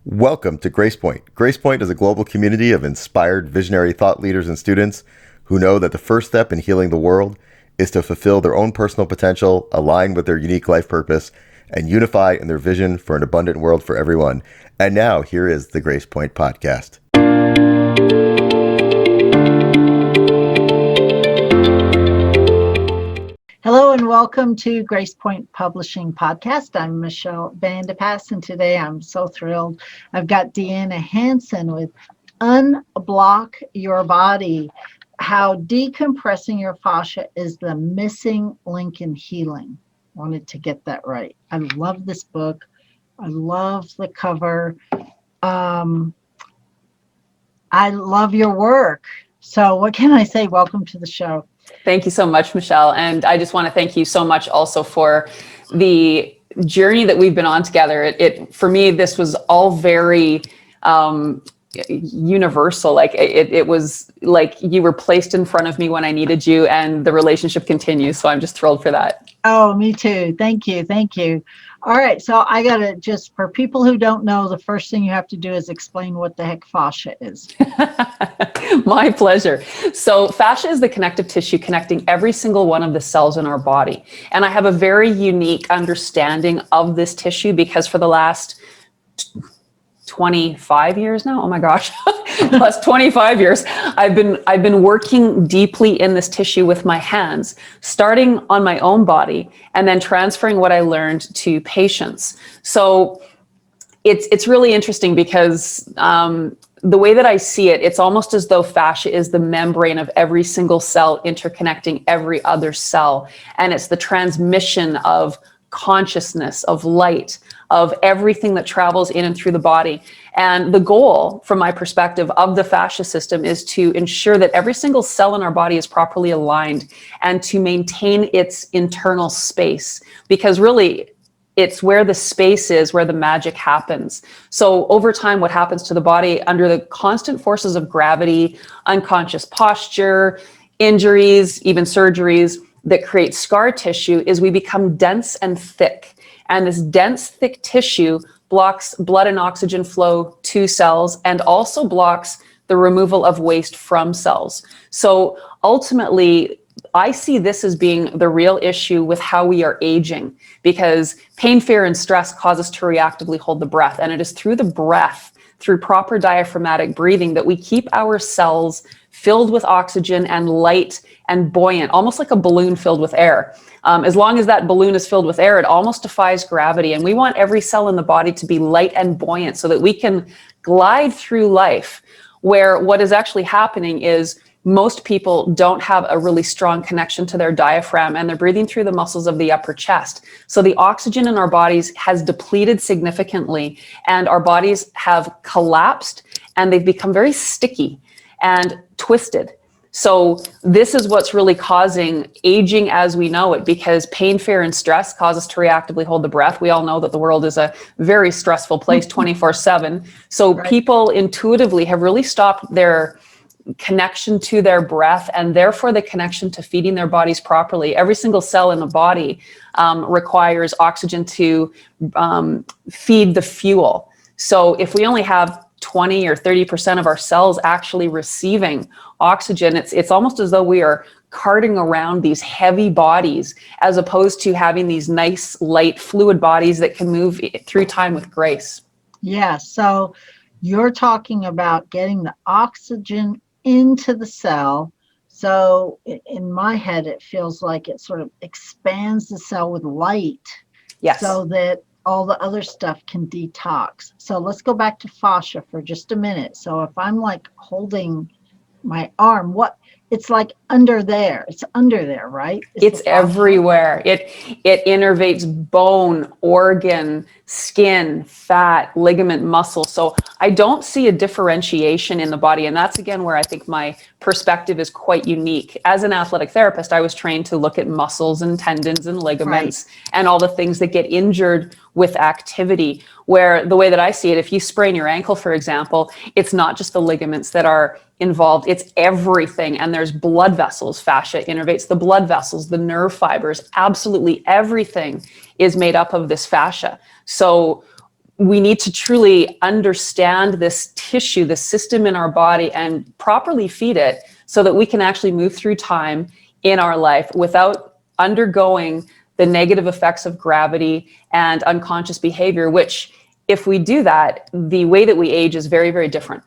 Welcome to GracePoint. GracePoint is a global community of inspired, visionary thought leaders and students who know that the first step in healing the world is to fulfill their own personal potential, align with their unique life purpose, and unify in their vision for an abundant world for everyone. And now, here is the GracePoint podcast. Hello and welcome to GracePoint Publishing Podcast. I'm Michelle Vandepass, and today I'm so thrilled. I've got Deanna Hansen with Unblock Your Body, how decompressing your fascia is the missing link in healing. Wanted to get that right. I love this book. I love the cover. I love your work. So what can I say? Welcome to the show. Thank you so much, Michelle. And I just want to thank you so much also for the journey that we've been on together. For me, this was all very universal. Like it was like you were placed in front of me when I needed you, and the relationship continues. So I'm just thrilled for that. Oh, me too. Thank you. Thank you. All right. So I got to just, for people who don't know, the first thing you have to do is explain what the heck fascia is. My pleasure. So fascia is the connective tissue connecting every single one of the cells in our body. And I have a very unique understanding of this tissue because for the last 25 years now, oh my gosh, plus 25 years, I've been working deeply in this tissue with my hands, starting on my own body and then transferring what I learned to patients. So it's really interesting because the way that I see it, it's almost as though fascia is the membrane of every single cell interconnecting every other cell. And it's the transmission of consciousness, of light, of everything that travels in and through the body. And the goal, from my perspective, of the fascia system is to ensure that every single cell in our body is properly aligned and to maintain its internal space. Because really, it's where the space is, where the magic happens. So over time, what happens to the body under the constant forces of gravity, unconscious posture, injuries, even surgeries that create scar tissue is we become dense and thick. And this dense, thick tissue blocks blood and oxygen flow to cells and also blocks the removal of waste from cells. So ultimately, I see this as being the real issue with how we are aging, because pain, fear, and stress cause us to reactively hold the breath. And it is through the breath, through proper diaphragmatic breathing, that we keep our cells filled with oxygen and light and buoyant, almost like a balloon filled with air. As long as that balloon is filled with air, it almost defies gravity. And we want every cell in the body to be light and buoyant so that we can glide through life, where what is actually happening is most people don't have a really strong connection to their diaphragm, and they're breathing through the muscles of the upper chest. So the oxygen in our bodies has depleted significantly, and our bodies have collapsed and they've become very sticky and twisted. So this is what's really causing aging as we know it, because pain, fear, and stress cause us to reactively hold the breath. We all know that the world is a very stressful place 24/7. So Right. People intuitively have really stopped their connection to their breath and therefore the connection to feeding their bodies properly. Every single cell in the body requires oxygen to feed the fuel. So if we only have 20 or 30% of our cells actually receiving oxygen, it's almost as though we are carting around these heavy bodies as opposed to having these nice, light, fluid bodies that can move through time with grace. Yeah. So you're talking about getting the oxygen into the cell. So in my head, it feels like it sort of expands the cell with light. Yes. So that all the other stuff can detox. So let's go back to fascia for just a minute. So if I'm like holding my arm, it's like under there. It's under there, right? It's everywhere. It innervates bone, organ, skin, fat, ligament, muscle. So I don't see a differentiation in the body. And that's, again, where I think my perspective is quite unique. As an athletic therapist, I was trained to look at muscles and tendons and ligaments and all the things that get injured with activity, where the way that I see it, if you sprain your ankle, for example, it's not just the ligaments that are involved, it's everything. And there's blood vessels. Fascia innervates the blood vessels, the nerve fibers, absolutely everything is made up of this fascia. So we need to truly understand this tissue, the system in our body, and properly feed it so that we can actually move through time in our life without undergoing the negative effects of gravity and unconscious behavior, which, if we do that, the way that we age is very, very different.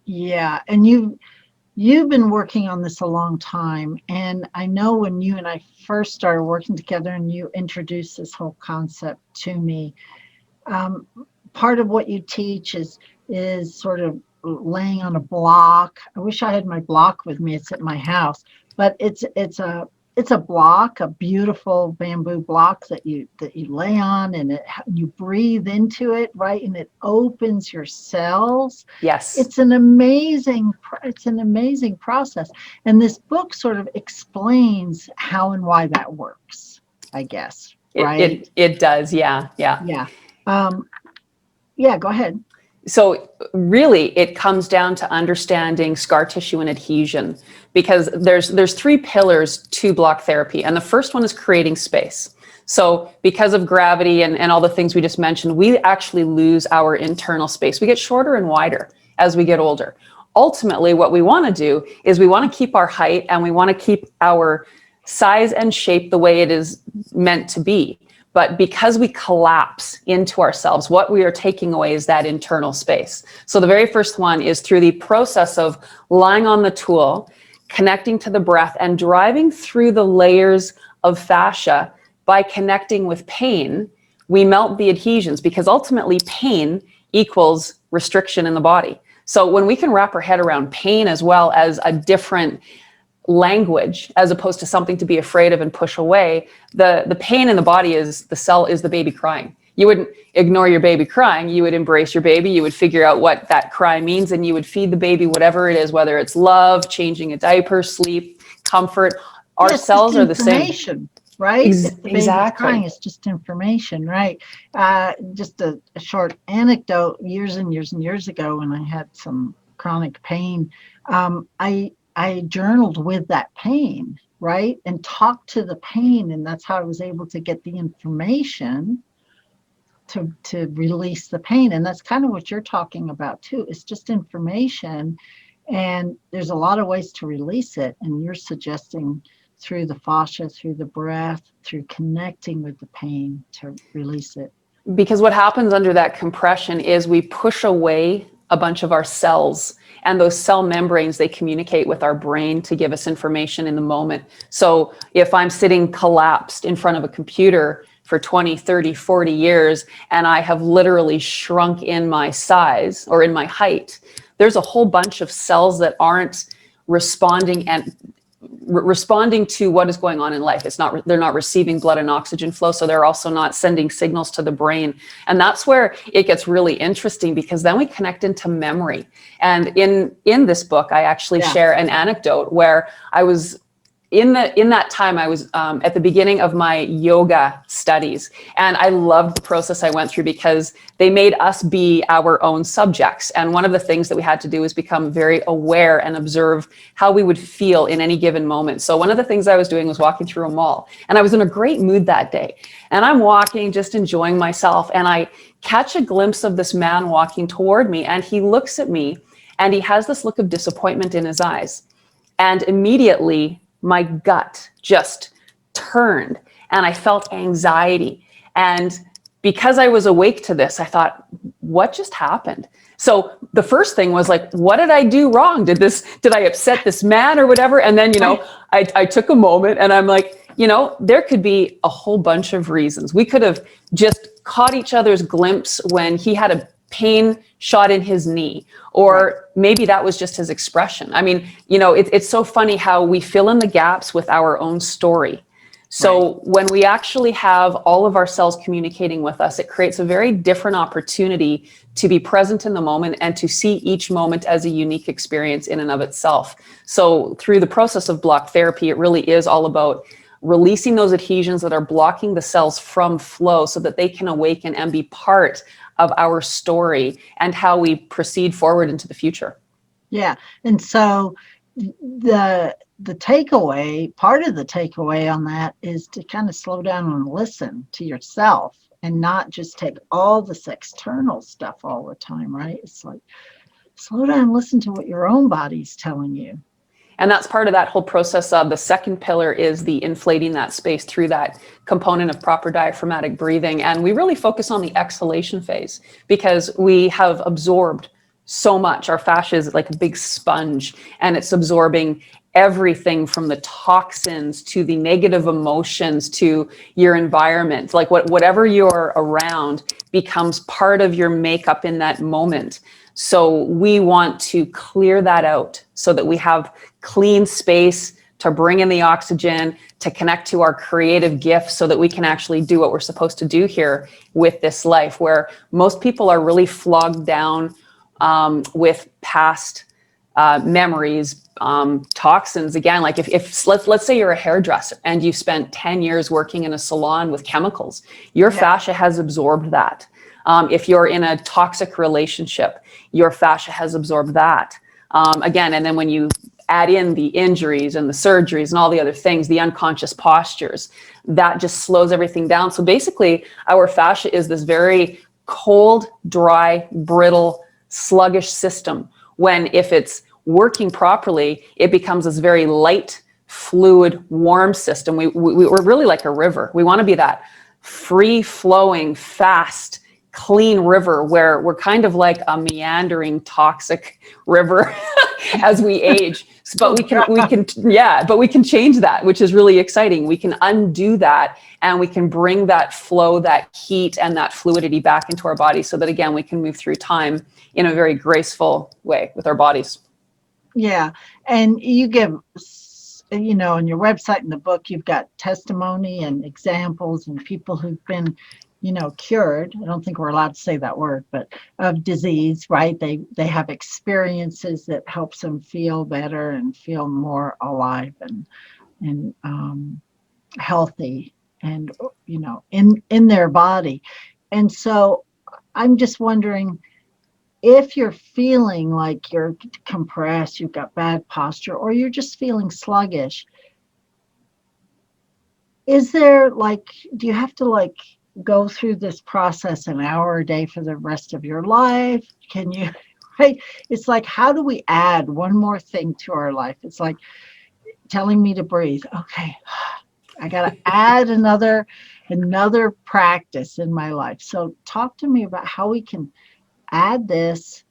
Yeah, and you've been working on this a long time, and I know when you and I first started working together and you introduced this whole concept to me, part of what you teach is sort of laying on a block. I wish I had my block with me. It's at my house, but it's a block, a beautiful bamboo block that you lay on, and you breathe into it, right, and it opens your cells. Yes. It's an amazing process, and this book sort of explains how and why that works, I guess. Right? It does. Yeah. Yeah. Yeah, go ahead. So really, it comes down to understanding scar tissue and adhesion, because there's three pillars to block therapy. And the first one is creating space. So because of gravity and all the things we just mentioned, we actually lose our internal space. We get shorter and wider as we get older. Ultimately, what we want to do is we want to keep our height, and we want to keep our size and shape the way it is meant to be. But because we collapse into ourselves, what we are taking away is that internal space. So the very first one is through the process of lying on the tool, connecting to the breath, and driving through the layers of fascia. By connecting with pain, we melt the adhesions, because ultimately pain equals restriction in the body. So when we can wrap our head around pain as well as a different language, as opposed to something to be afraid of and push away, the pain in the body is the baby crying. You wouldn't ignore your baby crying. You would embrace your baby. You would figure out what that cry means, and you would feed the baby whatever it is, whether it's love, changing a diaper, sleep, comfort. Our cells are the same. Right? If the baby's Exactly. crying, it's just information, right? Just a short anecdote. Years and years and years ago, when I had some chronic pain, I journaled with that pain, right? And talked to the pain. And that's how I was able to get the information to release the pain. And that's kind of what you're talking about too. It's just information. And there's a lot of ways to release it. And you're suggesting through the fascia, through the breath, through connecting with the pain to release it. Because what happens under that compression is we push away a bunch of our cells, and those cell membranes, they communicate with our brain to give us information in the moment. So if I'm sitting collapsed in front of a computer for 20, 30, 40 years, and I have literally shrunk in my size or in my height, there's a whole bunch of cells that aren't responding to what is going on in life. They're not receiving blood and oxygen flow, so they're also not sending signals to the brain. And that's where it gets really interesting, because then we connect into memory. And in this book, I actually share an anecdote where I was in that time, I was at the beginning of my yoga studies, and I loved the process I went through because they made us be our own subjects. And one of the things that we had to do was become very aware and observe how we would feel in any given moment. So one of the things I was doing was walking through a mall, and I was in a great mood that day. And I'm walking, just enjoying myself, and I catch a glimpse of this man walking toward me, and he looks at me, and he has this look of disappointment in his eyes. And immediately, my gut just turned, and I felt anxiety. And because I was awake to this, I thought, what just happened? So the first thing was like, what did I do wrong? Did I upset this man or whatever? And then, I took a moment, and I'm like, there could be a whole bunch of reasons. We could have just caught each other's glimpse when he had a pain shot in his knee, or maybe that was just his expression. I mean, it's so funny how we fill in the gaps with our own story. So when we actually have all of our cells communicating with us, it creates a very different opportunity to be present in the moment and to see each moment as a unique experience in and of itself. So through the process of block therapy, it really is all about releasing those adhesions that are blocking the cells from flow so that they can awaken and be part of our story and how we proceed forward into the future. Yeah. And so the takeaway, part of the takeaway on that is to kind of slow down and listen to yourself and not just take all this external stuff all the time, right? It's like, slow down, listen to what your own body's telling you. And that's part of that whole process of the second pillar is the inflating that space through that component of proper diaphragmatic breathing. And we really focus on the exhalation phase because we have absorbed so much. Our fascia is like a big sponge, and it's absorbing everything from the toxins to the negative emotions to your environment. Like whatever you're around becomes part of your makeup in that moment. So we want to clear that out so that we have clean space to bring in the oxygen, to connect to our creative gifts so that we can actually do what we're supposed to do here with this life, where most people are really flogged down with past memories, toxins. Again, like if let's say you're a hairdresser and you spent 10 years working in a salon with chemicals, your fascia has absorbed that. If you're in a toxic relationship, your fascia has absorbed that. Again, and then when you add in the injuries and the surgeries and all the other things, the unconscious postures, that just slows everything down. So basically, our fascia is this very cold, dry, brittle, sluggish system. When if it's working properly, it becomes this very light, fluid, warm system. We're really like a river. We want to be that free-flowing, fast, clean river where we're kind of like a meandering toxic river as we age. But we can change that, which is really exciting. We can undo that, and we can bring that flow, that heat, and that fluidity back into our body so that, again, we can move through time in a very graceful way with our bodies. Yeah. And you give, you know, on your website and the book, you've got testimony and examples and people who've been, you know, cured. I don't think we're allowed to say that word, but of disease, right? They have experiences that helps them feel better and feel more alive and healthy and, you know, in their body. And so I'm just wondering, if you're feeling like you're compressed, you've got bad posture, or you're just feeling sluggish, is there like, do you have to like go through this process an hour a day for the rest of your life? Can you, right? It's like, how do we add one more thing to our life? It's like telling me to breathe. Okay, I got to add another practice in my life. So talk to me about how we can add this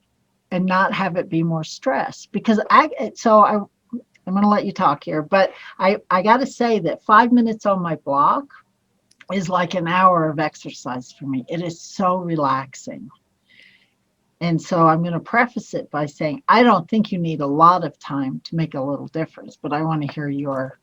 and not have it be more stress, because I'm going to let you talk here, but I got to say that 5 minutes on my block is like an hour of exercise for me. It is so relaxing. And so I'm going to preface it by saying, I don't think you need a lot of time to make a little difference, but I want to hear your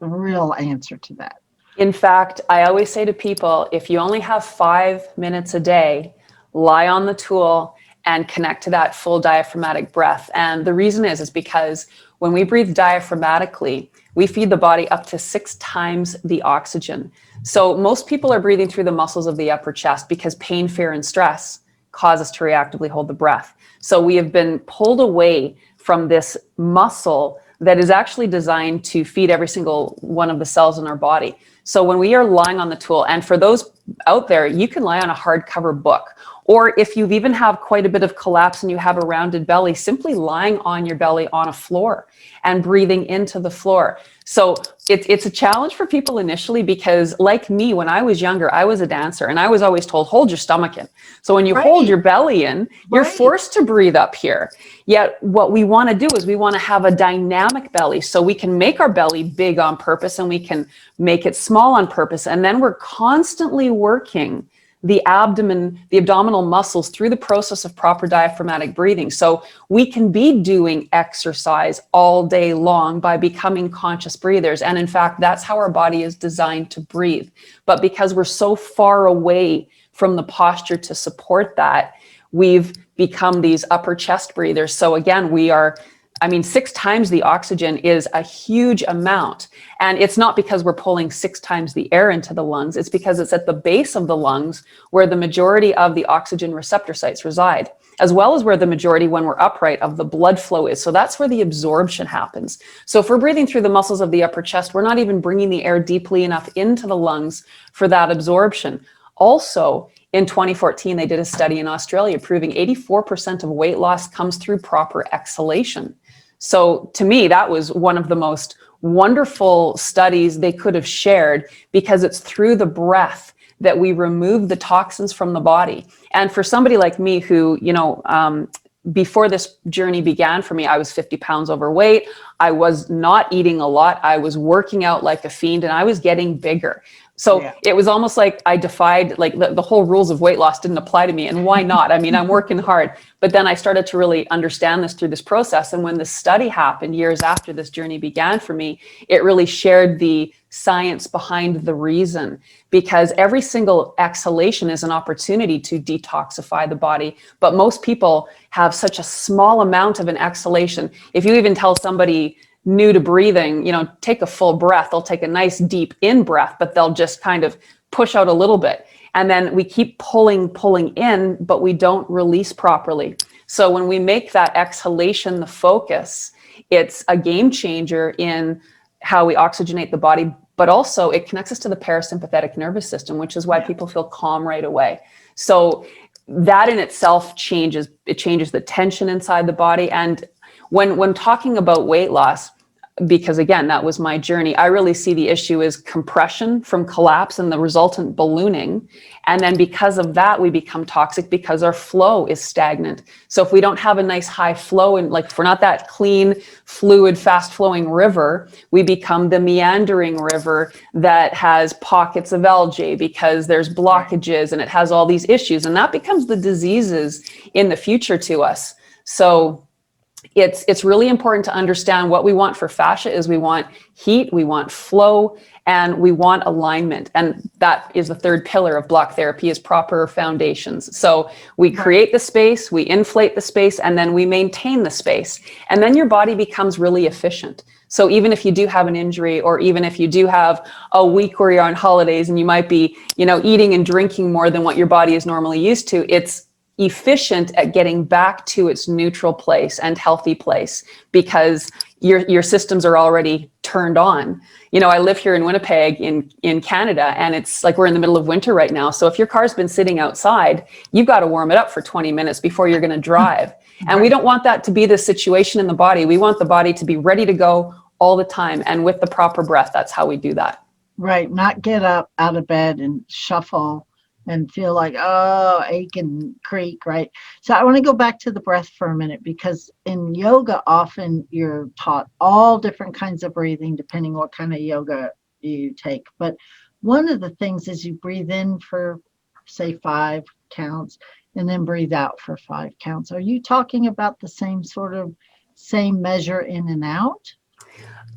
real answer to that. In fact, I always say to people, if you only have 5 minutes a day, lie on the tool and connect to that full diaphragmatic breath. And the reason is because when we breathe diaphragmatically, we feed the body up to 6 times the oxygen. So most people are breathing through the muscles of the upper chest because pain, fear, and stress cause us to reactively hold the breath. So we have been pulled away from this muscle that is actually designed to feed every single one of the cells in our body. So when we are lying on the tool, and for those out there, you can lie on a hardcover book, or if you've even have quite a bit of collapse and you have a rounded belly, simply lying on your belly on a floor and breathing into the floor. So it's a challenge for people initially because, like me, when I was younger, I was a dancer and I was always told, hold your stomach in. So when you hold your belly in, you're forced to breathe up here. Yet what we want to do is we want to have a dynamic belly so we can make our belly big on purpose and we can make it small on purpose. And then we're constantly working the abdomen, the abdominal muscles through the process of proper diaphragmatic breathing. So we can be doing exercise all day long by becoming conscious breathers. And in fact, that's how our body is designed to breathe. But because we're so far away from the posture to support that, we've become these upper chest breathers. So again, we are I mean, 6 times the oxygen is a huge amount. And it's not because we're pulling 6 times the air into the lungs. It's because it's at the base of the lungs where the majority of the oxygen receptor sites reside, as well as where the majority, when we're upright, of the blood flow is. So that's where the absorption happens. So if we're breathing through the muscles of the upper chest, we're not even bringing the air deeply enough into the lungs for that absorption. Also, in 2014, they did a study in Australia proving 84% of weight loss comes through proper exhalation. So to me, that was one of the most wonderful studies they could have shared, because it's through the breath that we remove the toxins from the body. And for somebody like me who, before this journey began for me, I was 50 pounds overweight. I was not eating a lot. I was working out like a fiend, and I was getting bigger. So it was almost like I defied, like the whole rules of weight loss didn't apply to me. And why not? I mean, I'm working hard. But then I started to really understand this through this process. And when this study happened years after this journey began for me, it really shared the science behind the reason, because every single exhalation is an opportunity to detoxify the body. But most people have such a small amount of an exhalation. If you even tell somebody new to breathing, take a full breath, they'll take a nice deep in breath, but they'll just kind of push out a little bit. And then we keep pulling in, but we don't release properly. So when we make that exhalation the focus, it's a game changer in how we oxygenate the body, but also it connects us to the parasympathetic nervous system, which is why people feel calm right away. So that in itself changes the tension inside the body. And when talking about weight loss, because again, that was my journey, I really see the issue as compression from collapse and the resultant ballooning. And then because of that, we become toxic because our flow is stagnant. So if we don't have a nice high flow, and like if we're not that clean, fluid, fast flowing river, we become the meandering river that has pockets of algae because there's blockages and it has all these issues. And that becomes the diseases in the future to us. So it's really important to understand what we want for fascia is we want heat, we want flow, and we want alignment. And that is the third pillar of block therapy, is proper foundations. So we create the space, we inflate the space, and then we maintain the space. And then your body becomes really efficient. So even if you do have an injury, or even if you do have a week where you're on holidays and you might be, eating and drinking more than what your body is normally used to, it's efficient at getting back to its neutral place and healthy place because your systems are already turned on. I live here in Winnipeg in Canada, and it's like we're in the middle of winter right now. So if your car's been sitting outside, you've got to warm it up for 20 minutes before you're going to drive. And we don't want that to be the situation in the body. We want the body to be ready to go all the time. And with the proper breath, that's how we do that. Right. Not get up out of bed and shuffle and feel like, ache and creak, right? So I want to go back to the breath for a minute, because in yoga, often you're taught all different kinds of breathing, depending what kind of yoga you take. But one of the things is you breathe in for, say, 5 counts, and then breathe out for 5 counts. Are you talking about the same measure in and out?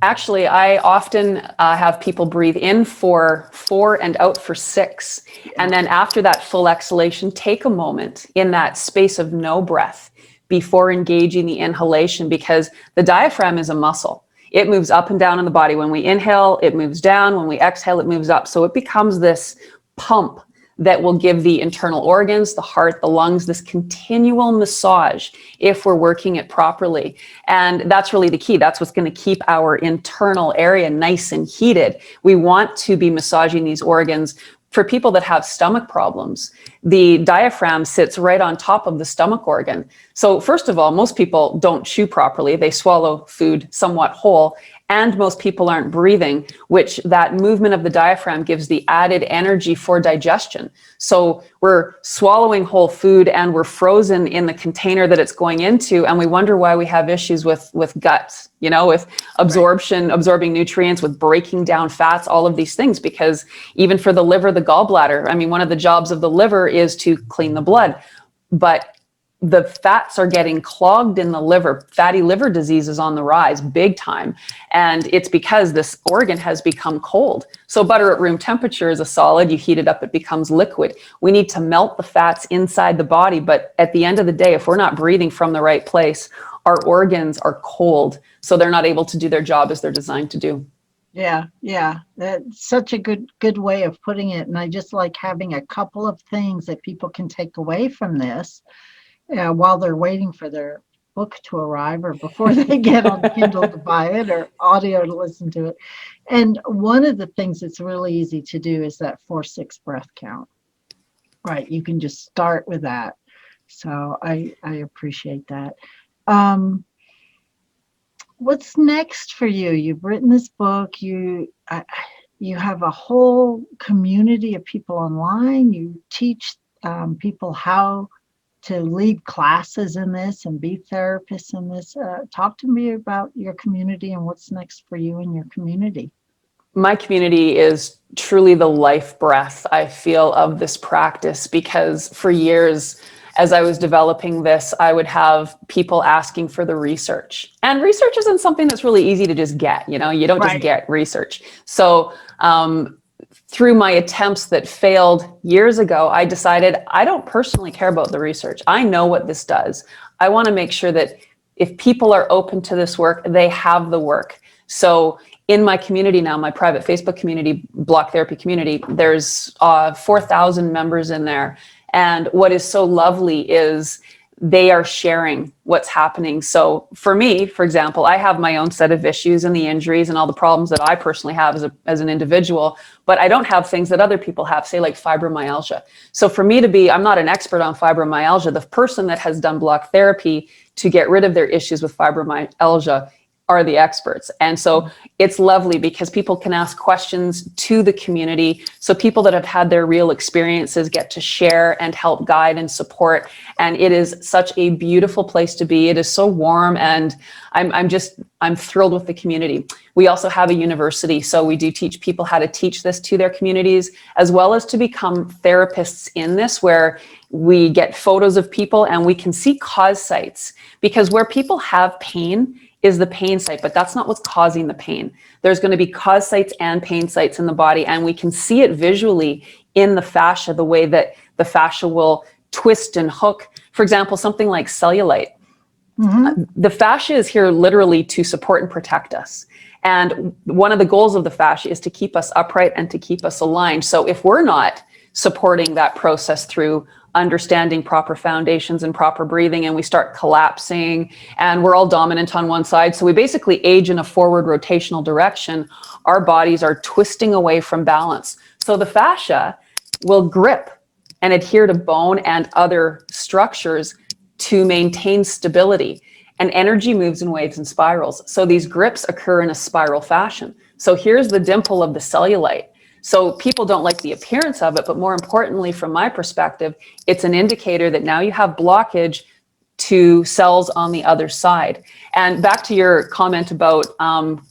Actually, I often have people breathe in for 4 and out for 6. And then after that full exhalation, take a moment in that space of no breath before engaging the inhalation, because the diaphragm is a muscle. It moves up and down in the body. When we inhale, it moves down. When we exhale, it moves up. So it becomes this pump that will give the internal organs, the heart, the lungs, this continual massage if we're working it properly. And that's really the key. That's what's going to keep our internal area nice and heated. We want to be massaging these organs. For people that have stomach problems, the diaphragm sits right on top of the stomach organ. So first of all, most people don't chew properly. They swallow food somewhat whole. And most people aren't breathing, which that movement of the diaphragm gives the added energy for digestion. So we're swallowing whole food and we're frozen in the container that it's going into. And we wonder why we have issues with guts, with absorption, absorbing nutrients, with breaking down fats, all of these things. Because even for the liver, the gallbladder, one of the jobs of the liver is to clean the blood. But the fats are getting clogged in the liver. Fatty liver disease is on the rise big time. And it's because this organ has become cold. So butter at room temperature is a solid. You heat it up, it becomes liquid. We need to melt the fats inside the body. But at the end of the day, if we're not breathing from the right place, our organs are cold, so they're not able to do their job as they're designed to do. Yeah. That's such a good way of putting it. And I just like having a couple of things that people can take away from this while they're waiting for their book to arrive or before they get on Kindle to buy it or audio to listen to it. And one of the things that's really easy to do is that 4-6 breath count. Right. You can just start with that. So I appreciate that. What's next for you? You've written this book. You have a whole community of people online. You teach people how to lead classes in this and be therapists in this. Talk to me about your community and what's next for you and your community. My community is truly the life breath, I feel, of this practice, because for years, as I was developing this, I would have people asking for the research. And research isn't something that's really easy to just get, you don't just get research. So through my attempts that failed years ago, I decided I don't personally care about the research. I know what this does. I want to make sure that if people are open to this work, they have the work. So in my community now, my private Facebook community, Block Therapy community, there's 4,000 members in there. And what is so lovely is they are sharing what's happening. So for me, for example, I have my own set of issues and the injuries and all the problems that I personally have as an individual, but I don't have things that other people have, say like fibromyalgia. So for me to be, I'm not an expert on fibromyalgia. The person that has done block therapy to get rid of their issues with fibromyalgia are the experts. And so it's lovely because people can ask questions to the community. So people that have had their real experiences get to share and help guide and support. And it is such a beautiful place to be. It is so warm, and I'm thrilled with the community. We also have a university. So we do teach people how to teach this to their communities, as well as to become therapists in this, where we get photos of people and we can see cause sites, because where people have pain is the pain site, but that's not what's causing the pain. There's going to be cause sites and pain sites in the body, and we can see it visually in the fascia, the way that the fascia will twist and hook. For example, something like cellulite. Mm-hmm. The fascia is here literally to support and protect us. And one of the goals of the fascia is to keep us upright and to keep us aligned. So if we're not supporting that process through understanding proper foundations and proper breathing, and we start collapsing and we're all dominant on one side, so we basically age in a forward rotational direction, our bodies are twisting away from balance. So the fascia will grip and adhere to bone and other structures to maintain stability. And energy moves in waves and spirals. So these grips occur in a spiral fashion. So here's the dimple of the cellulite. So people don't like the appearance of it, but more importantly, from my perspective, it's an indicator that now you have blockage to cells on the other side. And back to your comment about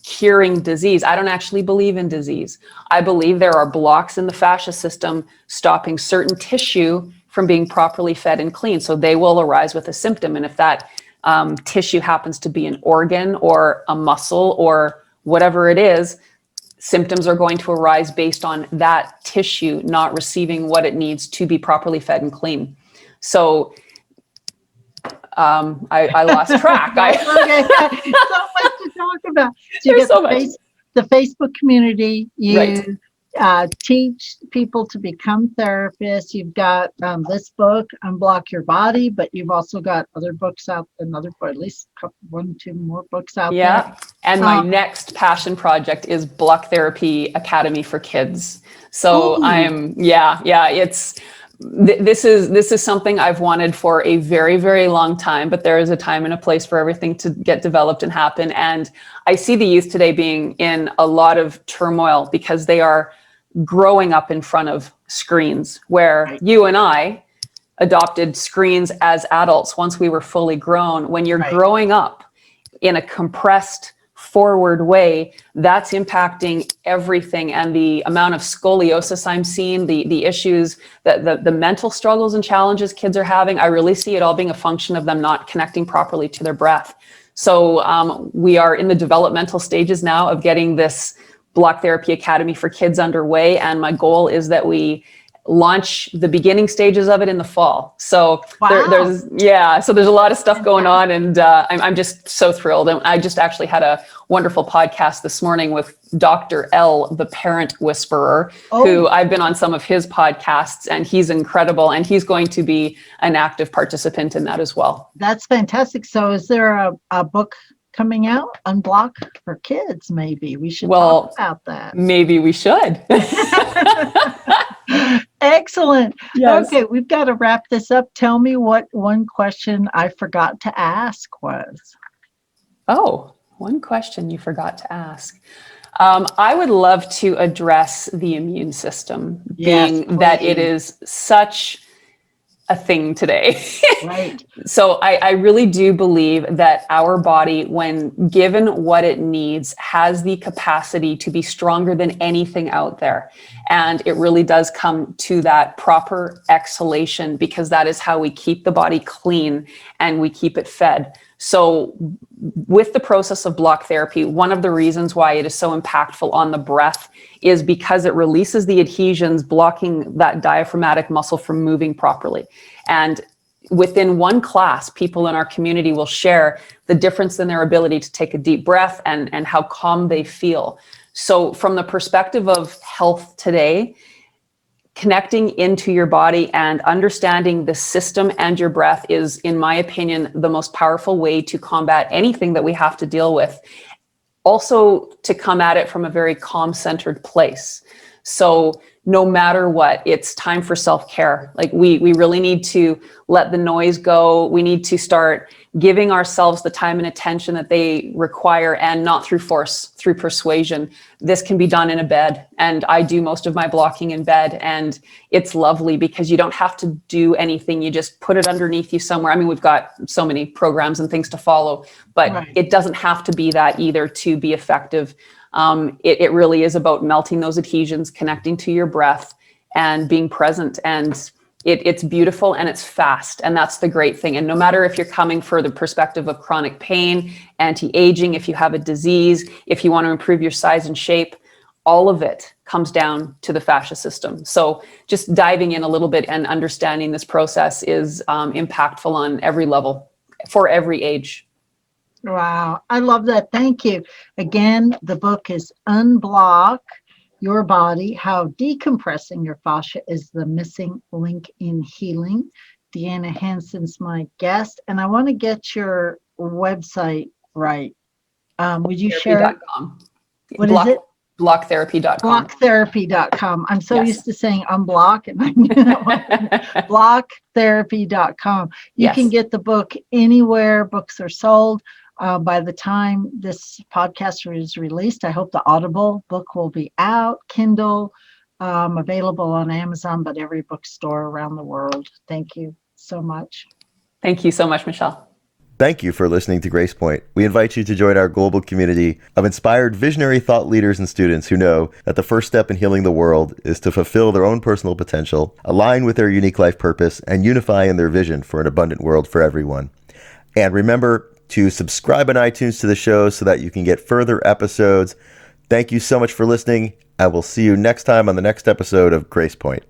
curing disease, I don't actually believe in disease. I believe there are blocks in the fascia system stopping certain tissue from being properly fed and clean. So they will arise with a symptom. And if that tissue happens to be an organ or a muscle or whatever it is, symptoms are going to arise based on that tissue not receiving what it needs to be properly fed and clean. So I lost track. Okay. So much to talk about. So you get the Facebook community. You teach people to become therapists. You've got this book, Unblock Your Body, but you've also got other books out, at least one, two more books out there. Yeah. And my next passion project is Block Therapy Academy for Kids. So this is something I've wanted for a very, very long time, but there is a time and a place for everything to get developed and happen. And I see the youth today being in a lot of turmoil because they are growing up in front of screens, where you and I adopted screens as adults once we were fully grown. When you're growing up in a compressed forward way, that's impacting everything. And the amount of scoliosis I'm seeing, the issues, the mental struggles and challenges kids are having, I really see it all being a function of them not connecting properly to their breath. So we are in the developmental stages now of getting this Block Therapy Academy for Kids underway. And my goal is that we launch the beginning stages of it in the fall. So Wow. there's a lot of stuff going on, and I'm just so thrilled. And I just actually had a wonderful podcast this morning with Dr. L, the parent whisperer, who I've been on some of his podcasts, and he's incredible. And he's going to be an active participant in that as well. That's fantastic. So is there a book coming out, Unblock for kids? Maybe we should talk about that. Maybe we should. Excellent. Yes. Okay, we've got to wrap this up. Tell me what one question I forgot to ask was. Oh, one question you forgot to ask. I would love to address the immune system, being that it is such a thing today. Right. So I really do believe that our body, when given what it needs, has the capacity to be stronger than anything out there. And it really does come to that proper exhalation, because that is how we keep the body clean and we keep it fed. So with the process of block therapy, one of the reasons why it is so impactful on the breath is because it releases the adhesions, blocking that diaphragmatic muscle from moving properly. And within one class, people in our community will share the difference in their ability to take a deep breath and how calm they feel. So from the perspective of health today, connecting into your body and understanding the system and your breath is, in my opinion, the most powerful way to combat anything that we have to deal with. Also, to come at it from a very calm-centered place. So no matter what, it's time for self-care. Like we really need to let the noise go. We need to start giving ourselves the time and attention that they require, and not through force, through persuasion. This can be done in a bed, and I do most of my blocking in bed, and it's lovely because you don't have to do anything. You just put it underneath you somewhere. I mean, we've got so many programs and things to follow, but It doesn't have to be that either to be effective. It really is about melting those adhesions, connecting to your breath, and being present. And it's beautiful and it's fast. And that's the great thing. And no matter if you're coming for the perspective of chronic pain, anti-aging, if you have a disease, if you want to improve your size and shape, all of it comes down to the fascia system. So just diving in a little bit and understanding this process is impactful on every level for every age. Wow, I love that. Thank you. Again, the book is Unblock Your Body, How Decompressing Your Fascia is the Missing Link in Healing. Deanna Hansen's my guest, and I want to get your website right. Would you share it? What is it? Blocktherapy.com. Blocktherapy.com. I'm so used to saying unblock, and blocktherapy.com. You can get the book anywhere books are sold. By the time this podcast is released, I hope the Audible book will be out, Kindle, available on Amazon, but every bookstore around the world. Thank you so much. Thank you so much, Michelle. Thank you for listening to Grace Point. We invite you to join our global community of inspired visionary thought leaders and students who know that the first step in healing the world is to fulfill their own personal potential, align with their unique life purpose, and unify in their vision for an abundant world for everyone. And remember to subscribe on iTunes to the show so that you can get further episodes. Thank you so much for listening. I will see you next time on the next episode of Grace Point.